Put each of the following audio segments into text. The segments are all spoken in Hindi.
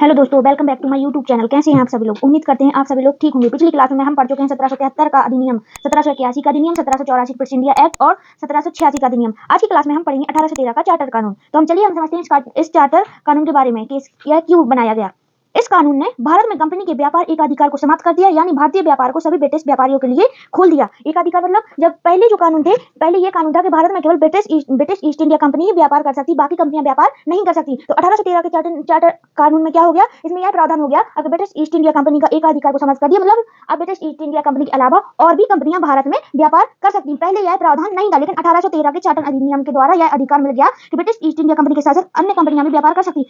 हेलो दोस्तों, welcome back to my YouTube channel. कैसे हैं आप सभी लोग? उम्मीद करते हैं आप सभी लोग ठीक होंगे। पिछली क्लास में हम पढ़ चुके हैं 1773 का अधिनियम, 1781 का अधिनियम, 1784 प्रेस इंडिया एक्ट और 1786 का अधिनियम। आज की क्लास में हम पढ़ेंगे 1813 का चार्टर कानून। तो हम चलिए हम समझते हैं इस चार्टर कानून के बारे में कि यह क्यों बनाया गया। इस कानून ने भारत में कंपनी के व्यापार एकाधिकार को समाप्त कर दिया, यानी भारतीय व्यापार को सभी ब्रिटिश व्यापारियों के लिए खोल दिया। एकाधिकार मतलब जब पहले जो कानून थे, पहले ये कानून था कि भारत में केवल ब्रिटिश ईस्ट इंडिया कंपनी ही व्यापार कर सकती, बाकी कंपनियां व्यापार नहीं कर सकती। तो 1813 के चार्टर कानून में क्या हो गया, इसमें यह प्रावधान हो गया, अगर ब्रिटिश ईस्ट इंडिया कंपनी का एकाधिकार को समाप्त कर दिया, मतलब अब ब्रिटिश ईस्ट इंडिया कंपनी के अलावा और भी कंपनियां भारत में व्यापार कर सकती। पहले यह प्रावधान नहीं था, लेकिन 1813 के चार्टर अधिनियम के द्वारा यह अधिकार मिल गया कि ब्रिटिश ईस्ट इंडिया कंपनी के साथ अन्य कंपनियां भी व्यापार कर सकती।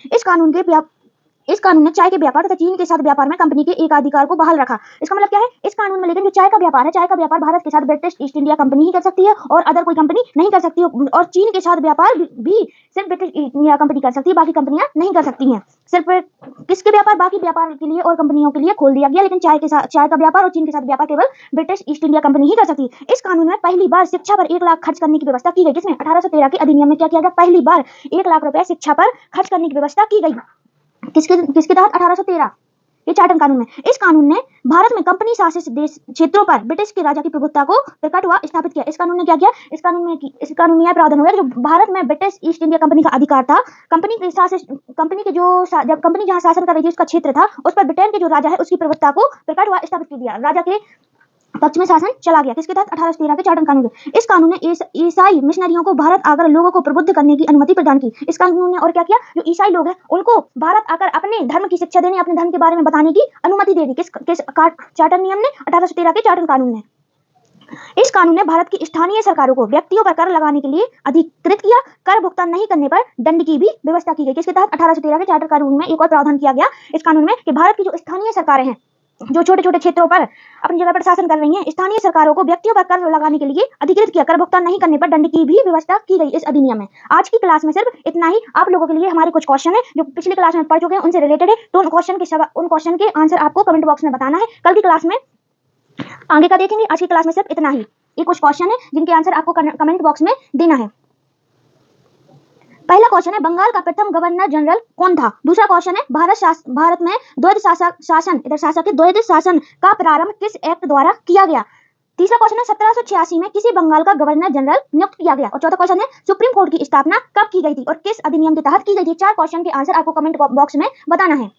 इस कानून ने चाय के व्यापार तथा चीन के साथ व्यापार में कंपनी के एकाधिकार को बहाल रखा। इसका मतलब क्या है, इस कानून में लेकिन जो चाय का व्यापार है, चाय का व्यापार भारत के साथ ब्रिटिश ईस्ट इंडिया कंपनी ही कर सकती है और अदर कोई कंपनी नहीं कर सकती, और चीन के साथ व्यापार भी सिर्फ ब्रिटिश ईस्ट इंडिया कंपनी कर सकती है, बाकी कंपनियां नहीं कर सकती हैं। सिर्फ किसके व्यापार, बाकी व्यापार के लिए और कंपनियों के लिए खोल दिया गया, लेकिन चाय का व्यापार और चीन के साथ व्यापार केवल ब्रिटिश ईस्ट इंडिया कंपनी ही कर सकती। इस कानून में पहली बार शिक्षा पर 1 लाख खर्च करने की व्यवस्था की गई। किसमें? 1813 के अधिनियम में क्या किया गया, पहली बार 1 लाख रुपए शिक्षा पर खर्च करने की व्यवस्था की गई। किसके तहत? 1813 ये चार्टर कानून में। इस कानून ने भारत में कंपनी शासित देश क्षेत्रों पर ब्रिटिश के राजा की प्रभुत्ता को प्रकट व स्थापित किया। इस कानून ने क्या किया, इस कानून में यह प्रावधान हो गया, जो भारत में ब्रिटिश ईस्ट इंडिया कंपनी का अधिकार था, कंपनी के जब कंपनी जहां शासन कर रही थी उसका क्षेत्र था, उस पर ब्रिटेन के जो राजा है उसकी प्रभुत्ता को प्रकट व स्थापित कर दिया। राजा के पक्ष में शासन चला गया। किसके तहत? 1813 के चार्टर कानून के। इस कानून ने ईसाई मिशनरियों को भारत आकर लोगों को प्रबुद्ध करने की अनुमति प्रदान की। इस कानून ने और क्या किया, जो ईसाई लोग हैं उनको भारत आकर अपने धर्म की शिक्षा देने, अपने धर्म के बारे में बताने की अनुमति दे दी। किस चार्टर नियम ने? 1813 के चार्टर कानून ने। इस कानून ने भारत की स्थानीय सरकारों को व्यक्तियों पर कर लगाने के लिए अधिकृत किया। कर भुगतान नहीं करने पर दंड की भी व्यवस्था की गई। किसके तहत? 1813 के चार्टर कानून में एक और प्रावधान किया गया इस कानून में कि भारत की जो स्थानीय सरकारें हैं, जो छोटे छोटे क्षेत्रों पर अपनी जगह पर शासन कर रही हैं, स्थानीय सरकारों को व्यक्तियों पर कर लगाने के लिए अधिकृत किया। कर भुगतान नहीं करने पर दंड की भी व्यवस्था की गई इस अधिनियम में। आज की क्लास में सिर्फ इतना ही। आप लोगों के लिए हमारे कुछ क्वेश्चन है जो पिछली क्लास में पढ़ चुके हैं, उनसे रिलेटेड है, तो उन क्वेश्चन के आंसर आपको कमेंट बॉक्स में बताना है। कल की क्लास में आगे का देखेंगे। आज की क्लास में सिर्फ इतना ही। ये कुछ क्वेश्चन है जिनके आंसर आपको कमेंट बॉक्स में देना है। पहला क्वेश्चन है, बंगाल का प्रथम गवर्नर जनरल कौन था? दूसरा क्वेश्चन है, भारत में द्वैध शासन का प्रारंभ किस एक्ट द्वारा किया गया? तीसरा क्वेश्चन है, 1786 में किसी बंगाल का गवर्नर जनरल नियुक्त किया गया? और चौथा क्वेश्चन है, सुप्रीम कोर्ट की स्थापना कब की गई थी और किस अधिनियम के तहत की गई थी? 4 क्वेश्चन के आंसर आपको कमेंट बॉक्स में बताना है।